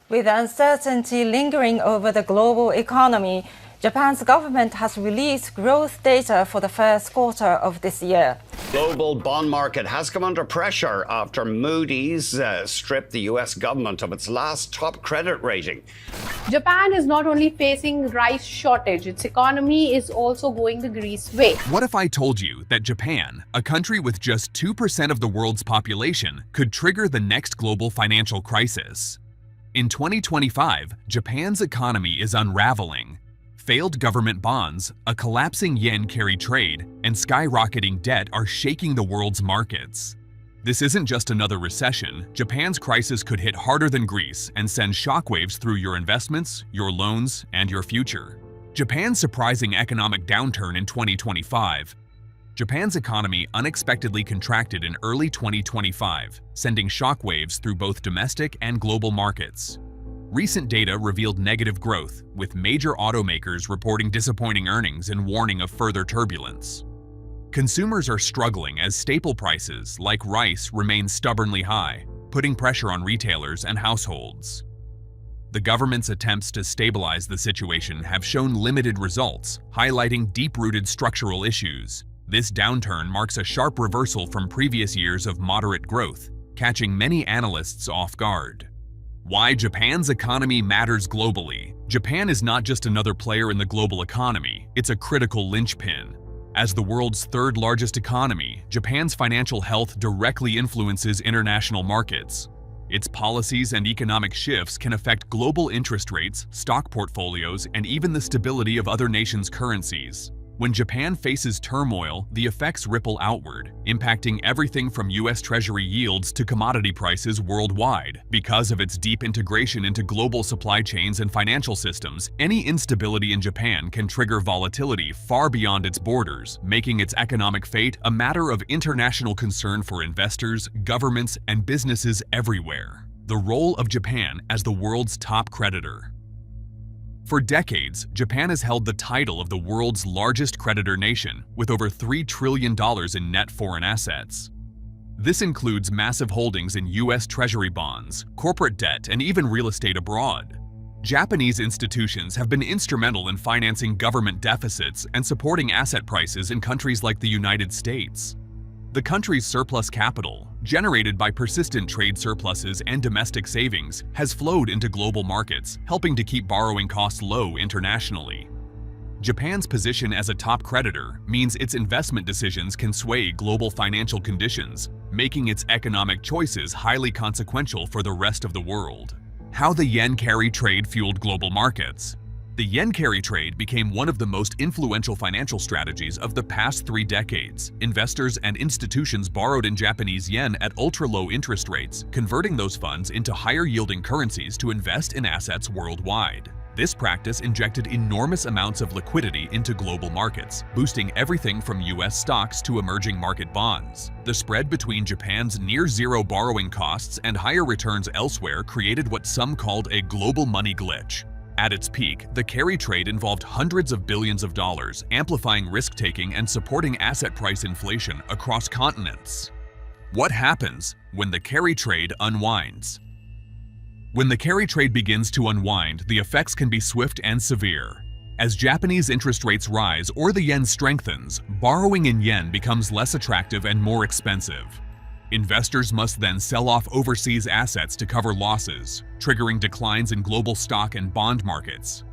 With uncertainty lingering over the global economy, Japan's government has released growth data for the first quarter of this year. Global bond market has come under pressure after Moody's stripped the US government of its last top credit rating. Japan is not only facing rice shortage, its economy is also going the Greece way. What if I told you that Japan, a country with just 2% of the world's population, could trigger the next global financial crisis? In 2025, Japan's economy is unraveling. Failed government bonds, a collapsing yen carry trade, and skyrocketing debt are shaking the world's markets. This isn't just another recession. Japan's crisis could hit harder than Greece and send shockwaves through your investments, your loans, and your future. Japan's surprising economic downturn in 2025. Japan's economy unexpectedly contracted in early 2025, sending shockwaves through both domestic and global markets. Recent data revealed negative growth, with major automakers reporting disappointing earnings and warning of further turbulence. Consumers are struggling as staple prices, like rice, remain stubbornly high, putting pressure on retailers and households. The government's attempts to stabilize the situation have shown limited results, highlighting deep-rooted structural issues. This downturn marks a sharp reversal from previous years of moderate growth, catching many analysts off guard. Why Japan's economy matters globally. Japan is not just another player in the global economy, it's a critical linchpin. As the world's third largest economy, Japan's financial health directly influences international markets. Its policies and economic shifts can affect global interest rates, stock portfolios, and even the stability of other nations' currencies. When Japan faces turmoil, the effects ripple outward, impacting everything from US Treasury yields to commodity prices worldwide. Because of its deep integration into global supply chains and financial systems, any instability in Japan can trigger volatility far beyond its borders, making its economic fate a matter of international concern for investors, governments, and businesses everywhere. The role of Japan as the world's top creditor. For decades, Japan has held the title of the world's largest creditor nation, with over $3 trillion in net foreign assets. This includes massive holdings in US Treasury bonds, corporate debt, and even real estate abroad. Japanese institutions have been instrumental in financing government deficits and supporting asset prices in countries like the United States. The country's surplus capital, generated by persistent trade surpluses and domestic savings, has flowed into global markets, helping to keep borrowing costs low internationally. Japan's position as a top creditor means its investment decisions can sway global financial conditions, making its economic choices highly consequential for the rest of the world. How the yen carry trade fueled global markets. The yen carry trade became one of the most influential financial strategies of the past 3 decades. Investors and institutions borrowed in Japanese yen at ultra-low interest rates, converting those funds into higher-yielding currencies to invest in assets worldwide. This practice injected enormous amounts of liquidity into global markets, boosting everything from US stocks to emerging market bonds. The spread between Japan's near-zero borrowing costs and higher returns elsewhere created what some called a global money glitch. At its peak, the carry trade involved hundreds of billions of dollars, amplifying risk-taking and supporting asset price inflation across continents. What happens when the carry trade unwinds? When the carry trade begins to unwind, the effects can be swift and severe. As Japanese interest rates rise or the yen strengthens, borrowing in yen becomes less attractive and more expensive. Investors must then sell off overseas assets to cover losses, triggering declines in global stock and bond markets.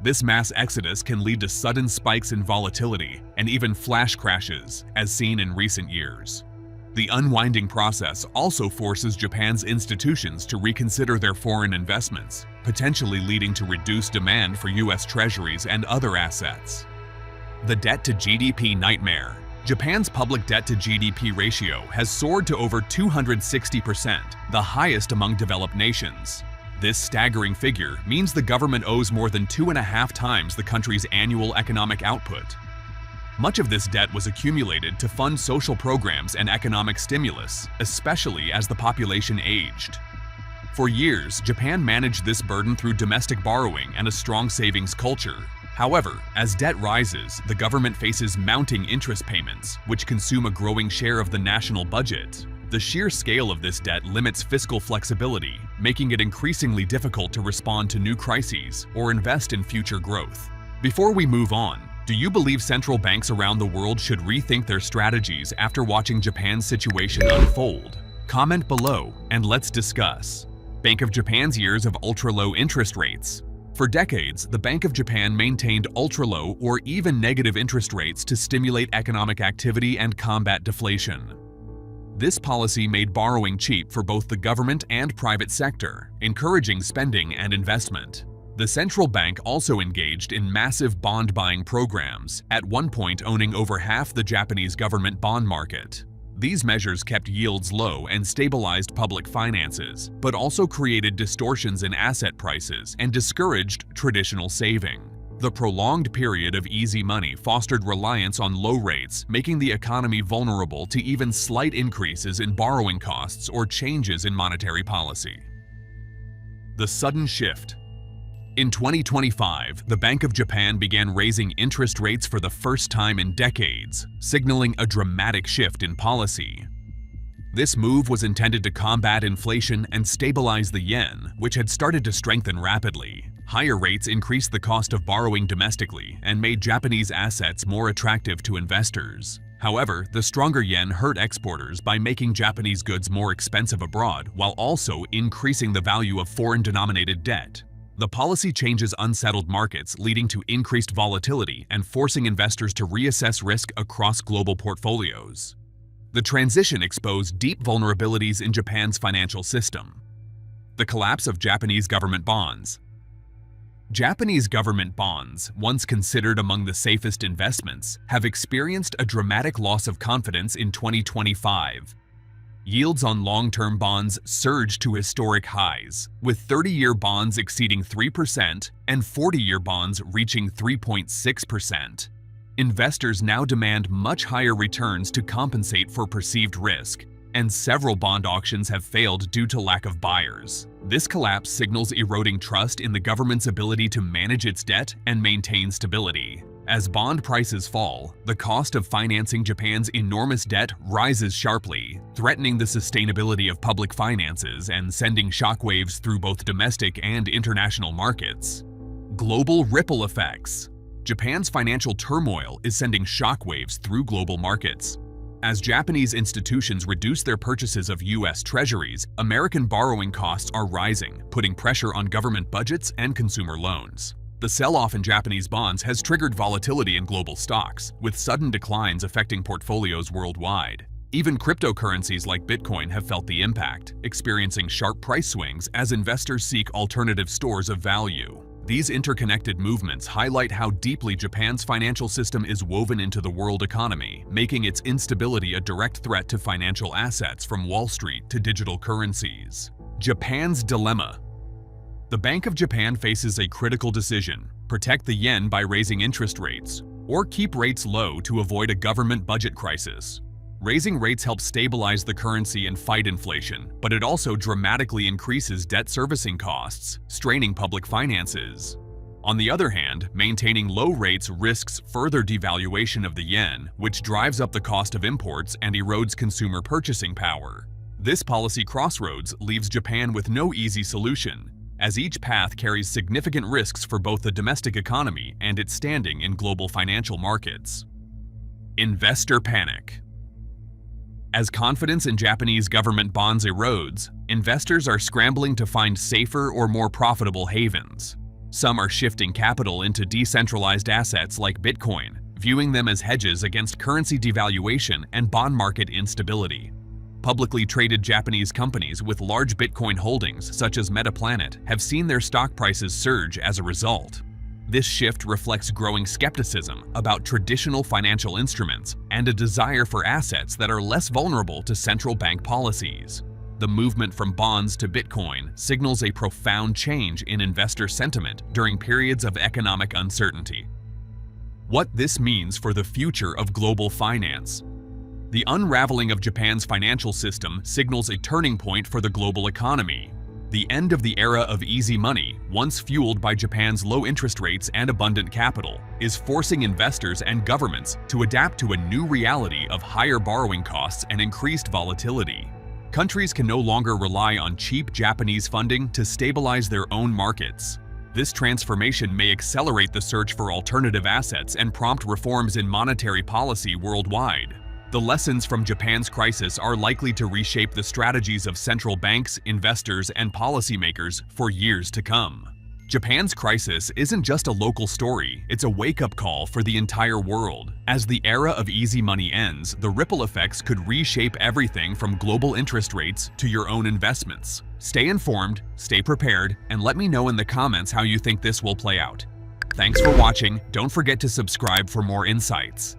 This mass exodus can lead to sudden spikes in volatility and even flash crashes, as seen in recent years. The unwinding process also forces Japan's institutions to reconsider their foreign investments, potentially leading to reduced demand for US Treasuries and other assets. The debt-to-GDP nightmare. Japan's public debt-to-GDP ratio has soared to over 260%, the highest among developed nations. This staggering figure means the government owes more than 2.5 times the country's annual economic output. Much of this debt was accumulated to fund social programs and economic stimulus, especially as the population aged. For years, Japan managed this burden through domestic borrowing and a strong savings culture. However, as debt rises, the government faces mounting interest payments, which consume a growing share of the national budget. The sheer scale of this debt limits fiscal flexibility, making it increasingly difficult to respond to new crises or invest in future growth. Before we move on, do you believe central banks around the world should rethink their strategies after watching Japan's situation unfold? Comment below and let's discuss. Bank of Japan's years of ultra-low interest rates. For decades, the Bank of Japan maintained ultra-low or even negative interest rates to stimulate economic activity and combat deflation. This policy made borrowing cheap for both the government and private sector, encouraging spending and investment. The central bank also engaged in massive bond buying programs, at one point owning over half the Japanese government bond market. These measures kept yields low and stabilized public finances, but also created distortions in asset prices and discouraged traditional saving. The prolonged period of easy money fostered reliance on low rates, making the economy vulnerable to even slight increases in borrowing costs or changes in monetary policy. The sudden shift. In 2025, the Bank of Japan began raising interest rates for the first time in decades, signaling a dramatic shift in policy. This move was intended to combat inflation and stabilize the yen, which had started to strengthen rapidly. Higher rates increased the cost of borrowing domestically and made Japanese assets more attractive to investors. However, the stronger yen hurt exporters by making Japanese goods more expensive abroad while also increasing the value of foreign-denominated debt. The policy changes unsettled markets, leading to increased volatility and forcing investors to reassess risk across global portfolios. The transition exposed deep vulnerabilities in Japan's financial system. The collapse of Japanese government bonds. Japanese government bonds, once considered among the safest investments, have experienced a dramatic loss of confidence in 2025. Yields on long-term bonds surged to historic highs, with 30-year bonds exceeding 3% and 40-year bonds reaching 3.6%. Investors now demand much higher returns to compensate for perceived risk, and several bond auctions have failed due to lack of buyers. This collapse signals eroding trust in the government's ability to manage its debt and maintain stability. As bond prices fall, the cost of financing Japan's enormous debt rises sharply, threatening the sustainability of public finances and sending shockwaves through both domestic and international markets. Global ripple effects. Japan's financial turmoil is sending shockwaves through global markets. As Japanese institutions reduce their purchases of US Treasuries, American borrowing costs are rising, putting pressure on government budgets and consumer loans. The sell-off in Japanese bonds has triggered volatility in global stocks, with sudden declines affecting portfolios worldwide. Even cryptocurrencies like Bitcoin have felt the impact, experiencing sharp price swings as investors seek alternative stores of value. These interconnected movements highlight how deeply Japan's financial system is woven into the world economy, making its instability a direct threat to financial assets from Wall Street to digital currencies. Japan's dilemma. The Bank of Japan faces a critical decision: protect the yen by raising interest rates, or keep rates low to avoid a government budget crisis. Raising rates helps stabilize the currency and fight inflation, but it also dramatically increases debt servicing costs, straining public finances. On the other hand, maintaining low rates risks further devaluation of the yen, which drives up the cost of imports and erodes consumer purchasing power. This policy crossroads leaves Japan with no easy solution, as each path carries significant risks for both the domestic economy and its standing in global financial markets. Investor panic. As confidence in Japanese government bonds erodes, investors are scrambling to find safer or more profitable havens. Some are shifting capital into decentralized assets like Bitcoin, viewing them as hedges against currency devaluation and bond market instability. Publicly traded Japanese companies with large Bitcoin holdings, such as Metaplanet, have seen their stock prices surge as a result. This shift reflects growing skepticism about traditional financial instruments and a desire for assets that are less vulnerable to central bank policies. The movement from bonds to Bitcoin signals a profound change in investor sentiment during periods of economic uncertainty. What this means for the future of global finance. The unraveling of Japan's financial system signals a turning point for the global economy. The end of the era of easy money, once fueled by Japan's low interest rates and abundant capital, is forcing investors and governments to adapt to a new reality of higher borrowing costs and increased volatility. Countries can no longer rely on cheap Japanese funding to stabilize their own markets. This transformation may accelerate the search for alternative assets and prompt reforms in monetary policy worldwide. The lessons from Japan's crisis are likely to reshape the strategies of central banks, investors, and policymakers for years to come. Japan's crisis isn't just a local story, it's a wake-up call for the entire world. As the era of easy money ends, the ripple effects could reshape everything from global interest rates to your own investments. Stay informed, stay prepared, and let me know in the comments how you think this will play out. Thanks for watching. Don't forget to subscribe for more insights.